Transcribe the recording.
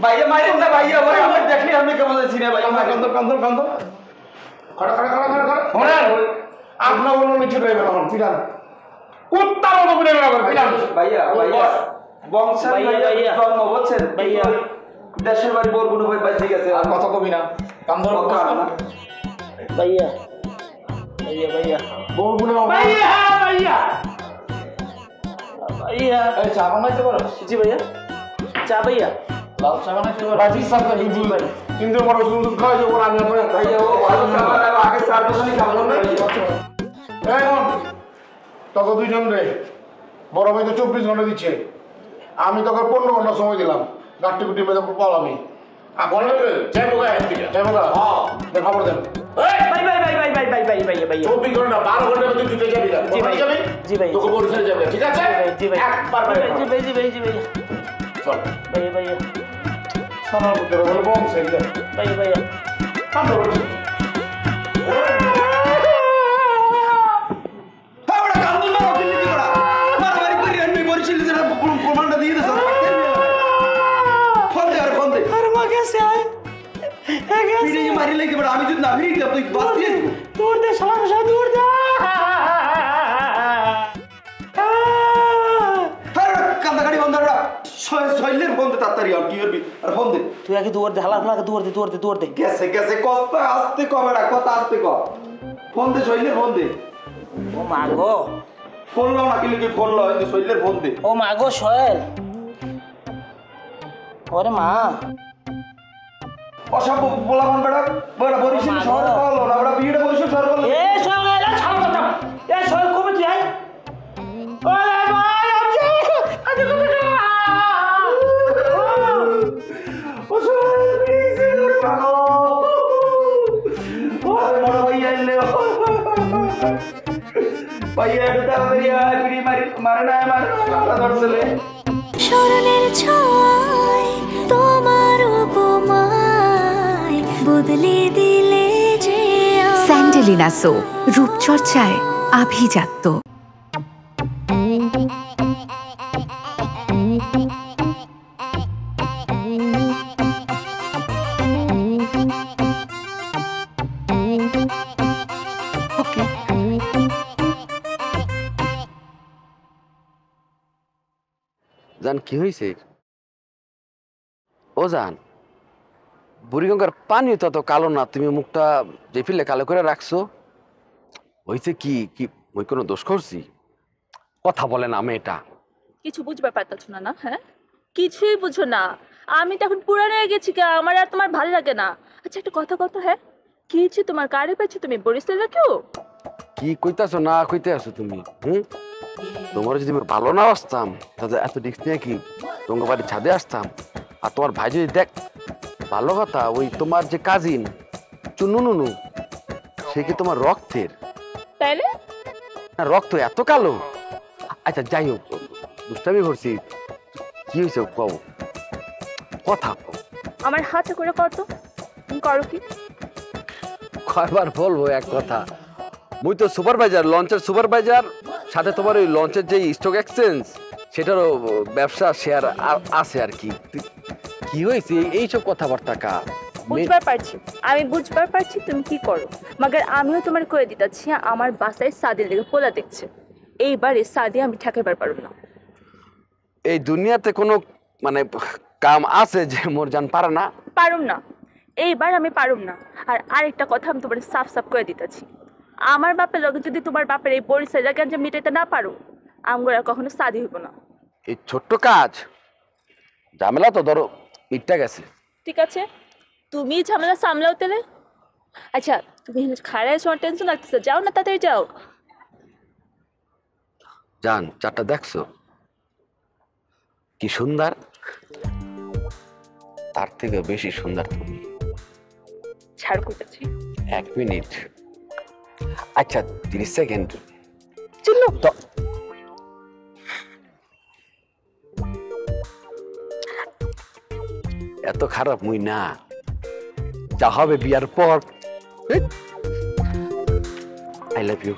ভাইয়া মাইরেন না ভাইয়া, ওরে আমি দেখলি আমি কেমন আছি না ভাইয়া। কান্দর খড়া আপনার বলুন নিচে রয়ে গেল পিলান কুত্তা মতো করে গেল পিলান। ভাইয়া ভাইয়া বংশের ভাইয়া জন্ম বলছেন ভাইয়া, দেশের বাড়ি বরগুনো ভাই বাজে গেছে। আর কথা কবি না, কান্দর ভাইয়া ভাইয়া ভাইয়া বরগুনা ভাইয়া ভাইয়া ভাইয়া। এই চা বানাইতে পারো? জি ভাইয়া, চা ভাইয়া, লাল চা বানাইতে পারো? বাজি সাথে হিজি কিন্তু বড় সুন্দর খাওয়া যাবো আমি আপনার ভাইয়া ও ভালো খাবার আগে চার দোকানে খাবার না। এখন তোকে দুইজন রে বড় ভাই তো 24 ঘন্টা দিচ্ছে, আমি তোকে 15 ঘন্টা সময় দিলাম, গাড়ি গুটি বেঁধে পালামি। আর বলে যাই বোকা যাই বোকা হ্যাঁ খবর দেন। ভাই ভাই ভাই ভাই ভাই ভাই ভাই ভাই ভাই 24 ঘন্টা 12 ঘন্টার মধ্যে তুই যাবি না। জি ভাই জি ভাই তোকে পরিচয় যাবে ঠিক আছে? জি ভাই একবার জি ভাই জি ভাই জি ভাই চল ভাইয়া ভাইয়া সামনে পুত্র বলে বম সাইডে ভাইয়া ভাইয়া কাম করো। আমরা কান্দুন না দিল্লি দি বড়া মারামারি করি আমি বরিশাল জেলা প্রমাণটা দিয়ে দেছ। ফোন দে আর ফোন দে। আরে মা গেছে আয় ফিরে মারি লাগি বড়া, আমি যদি না ফিরি তুই বাস দিয়ে দূর দে শালা দূর দে। কান্দা গাড়ি বন্ধ বড়া, শৈলের ফোন দে তাড়াতাড়ি আর কি করবি আর ফোন দে। তুই আগে দৌড় দে, হালা হালা দৌড় দে দৌড় দে দৌড় দে। গেছে গেছে কথা আস্তে ক বড়া, কথা আস্তে ক। ফোন দে শৈলের ফোন দে। ও মা গো, ফোন লাও না কিলে কি ফোন লাও, এই শৈলের ফোন দে। ও মা গো সোহেল, ওরে মা অসব বলাবান বড়া বড়া বরিশাল শহরে পাওয়া না বড়া, বিয়েটা বরিশাল শহর বলে। এ সোহেল ছাড়ো কথা, এ সোহেল কবে তুই আয়? ওরে ভাই আছে আজ কথা ও শোল প্লিজ ওরে বাবা, ওরে বড় ভাইয়া এলে ভাইয়া এটা তাড়াতাড়ি আয়, বিড়ি মারে না মারে কথা ধরছিলে। স্মরণের ছয় তোমার উপমায় বদলে দিলে যে স্যান্ডেলিনা সো, রূপচর্চায় আভিজাত্য। জান কি হয়েছে? ও জান, বুড়িগঙ্গার পানি তো কালো না, তুমি মুখটা যে ফিলে কালো করে রাখছো, হয়েছে কি? কি ওই কোনো দোষ করছি? কথা বলে না মেয়েটা। কিছু বুঝবার পারতাছো না? না হ্যাঁ, কিছুই বুঝো না। আমি তো এখন পুরানো হয়ে গেছি, আমার আর তোমার ভালো লাগে না। আচ্ছা একটা কথা কত, হ্যাঁ কি হচ্ছে তোমার? কারে পাচ্ছ তুমি? বরিশাল রাখো? কি কইতাছো না কইতে আছো তুমি? তোমার যদি ভালো না আসতাম তাহলে এত রিস্ক নিয়ে কি তোমার বাড়ির ছাদে আসতাম? আর তোমার ভাই যদি দেখ, ভালো কথা, ওই তোমার যে কাজিন চুনুনুনু, সে কি তোমার রক্তের? তাইলে না রক্ত এত কালো? আচ্ছা যাই হোক, দুষ্টামি করছি, কি হয়েছে কও, কথা কও। আমার হাতে করে করতো, তুমি করো কি? কয়বার বলবো এক কথা, মুই তো সুপারভাইজার, লঞ্চের সুপারভাইজার, সাথে তোমার ওই লঞ্চের যে স্টক এক্সচেঞ্জ সেটারও ব্যবসা শেয়ার আছে আর কি। কি হয়েছে এইসব কথাবার্তা কা? বুঝবার পারছি, আমি বুঝবার পারছি তুমি কি করো, মাগার আমিও তোমার করে দিতেছি। আমার বাসায় সাদির লেগে পোলা দেখছে, এইবারে সাদি আমি ঠেকাইবার পারব না। এই দুনিয়াতে কোনো মানে কাম আছে যে মোর জান পারে না? পারুম না, এইবার আমি পারুম না। আর আরেকটা কথা আমি তোমার সাফ সাফ করে দিতেছি, আমার বাপের লগে যদি তোমার বাপের এই পরিচয় যে মিটাইতে না পারো, আমগো আর কখনো সাদি হইব না। এই ছোট্ট কাজ ঝামেলা তো ধরো ইটটা গেছে। ঠিক আছে, তুমি ঝামেলা সামলাও তেলে। আচ্ছা তুমি খাড়ায় তোমার টেনশন লাগতেছে, যাও না তাড়াতাড়ি যাও। জান চারটা দেখছো কি সুন্দর? তার থেকে বেশি সুন্দর তুমি। ছাড় করতেছি। 1 মিনিট, আচ্ছা 30 সেকেন্ড। চলো তো এত খারাপ মুই না, যা হবে বিয়ার পর। I love you.